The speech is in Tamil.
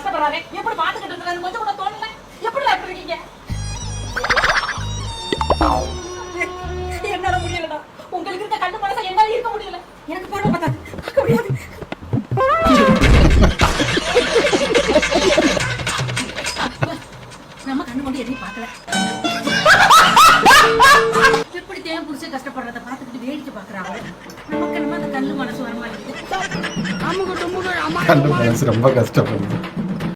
கஷ்டப்படுறாரு எப்படி பாத்துக்கிட்டு இருக்காரு கொஞ்சம் கூட தோணல. எப்படி அப்படி இருக்கீங்க? என்னால முடியலடா. உங்களுக்கு இருக்க கண்ணு மனசை என்னால இருக்க முடியல. எனக்கு பார்வை பார்த்தாது பார்க்க முடியாது. நம்ம கண்ணு கொண்டு எதையும் பார்க்கல. எப்படி தேன் புடிச்சு கஷ்டப்படுறத பார்த்துக்கிட்டு வேடிக்கை பார்க்கறாங்க. நமக்கு நம்ம அந்த கண்ணு மனசு வரமாட்டேங்குது. கண்ணு மனசு ரொம்ப கஷ்டப்படுது.